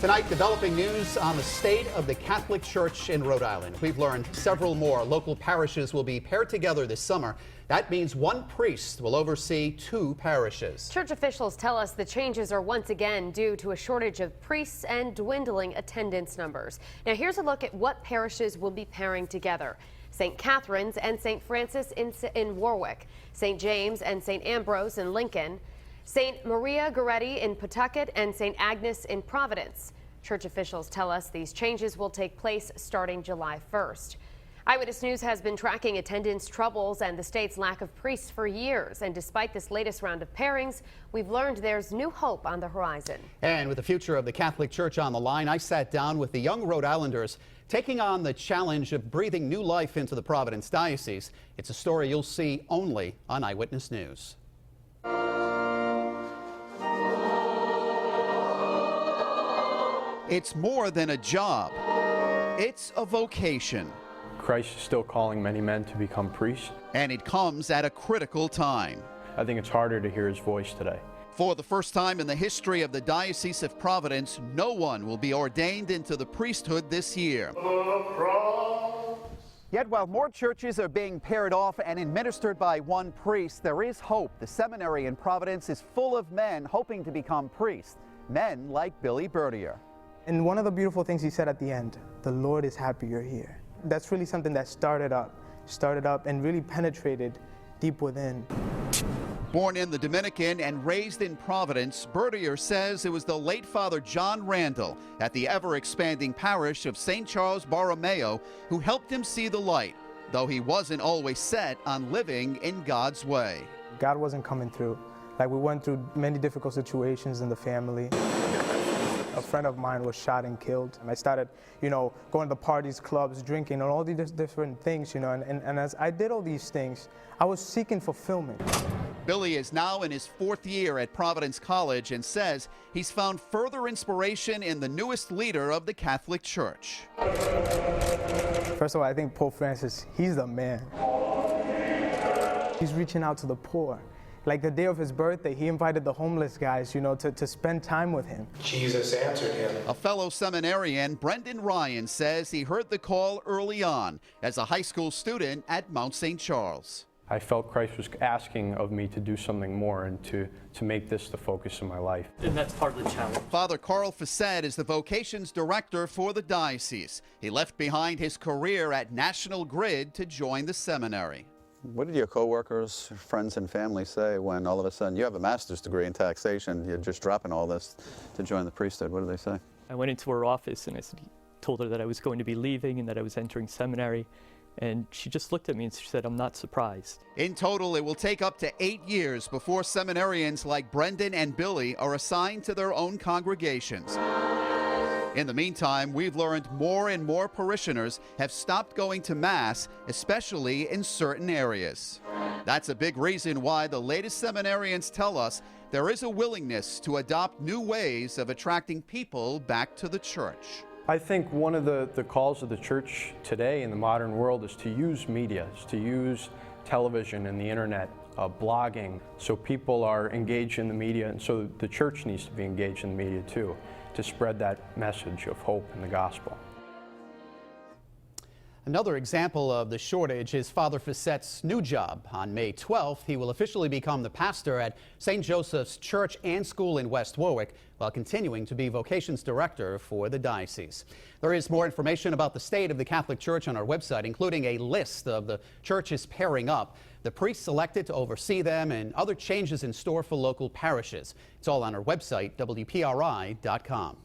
Tonight, developing news on the state of the Catholic Church in Rhode Island. We've learned several more local parishes will be paired together this summer. That means one priest will oversee two parishes. Church officials tell us the changes are once again due to a shortage of priests and dwindling attendance numbers. Now here's a look at what parishes will be pairing together. St. Catherine's and St. Francis in Warwick, St. James and St. Ambrose in Lincoln, St. Maria Goretti in Pawtucket, and St. Agnes in Providence. Church officials tell us these changes will take place starting July 1st. Eyewitness News has been tracking attendance troubles and the state's lack of priests for years. And despite this latest round of pairings, we've learned there's new hope on the horizon. And with the future of the Catholic Church on the line, I sat down with the young Rhode Islanders taking on the challenge of breathing new life into the Providence Diocese. It's a story you'll see only on Eyewitness News. It's more than a job. It's a vocation. Christ is still calling many men to become priests. And it comes at a critical time. I think it's harder to hear his voice today. For the first time in the history of the Diocese of Providence, no one will be ordained into the priesthood this year. Yet while more churches are being paired off and administered by one priest, there is hope. The seminary in Providence is full of men hoping to become priests. Men like Billy Bertier. And one of the beautiful things he said at the end, the Lord is happy you're here. That's really something that started up and really penetrated deep within. Born in the Dominican and raised in Providence, Bertier says it was the late Father John Randall at the ever-expanding parish of St. Charles Borromeo who helped him see the light, though he wasn't always set on living in God's way. God wasn't coming through. Like, we went through many difficult situations in the family. A friend of mine was shot and killed. And I started, going to parties, clubs, drinking, and all these different things, and as I did all these things, I was seeking fulfillment. Billy is now in his fourth year at Providence College and says he's found further inspiration in the newest leader of the Catholic Church. First of all, I think Pope Francis, he's the man. He's reaching out to the poor. Like the day of his birthday, he invited the homeless guys, to spend time with him. Jesus answered him. A fellow seminarian, Brendan Ryan, says he heard the call early on as a high school student at Mount St. Charles. I felt Christ was asking of me to do something more and to make this the focus of my life. And that's part of the challenge. Father Carl Facette is the vocations director for the diocese. He left behind his career at National Grid to join the seminary. What did your coworkers, friends, and family say when all of a sudden you have a master's degree in taxation, you're just dropping all this to join the priesthood? What did they say? I went into her office and I told her that I was going to be leaving and that I was entering seminary. And she just looked at me and she said, "I'm not surprised." In total, it will take up to 8 years before seminarians like Brendan and Billy are assigned to their own congregations. In the meantime, we've learned more and more parishioners have stopped going to Mass, especially in certain areas. That's a big reason why the latest seminarians tell us there is a willingness to adopt new ways of attracting people back to the church. I think one of the calls of the church today in the modern world is to use media, is to use television and the internet, blogging, so people are engaged in the media, and so the church needs to be engaged in the media too, to spread that message of hope in the gospel. Another example of the shortage is Father Facette's new job. On May 12th, he will officially become the pastor at St. Joseph's Church and School in West Warwick, while continuing to be vocations director for the diocese. There is more information about the state of the Catholic Church on our website, including a list of the churches pairing up, the priests selected to oversee them, and other changes in store for local parishes. It's all on our website, WPRI.com.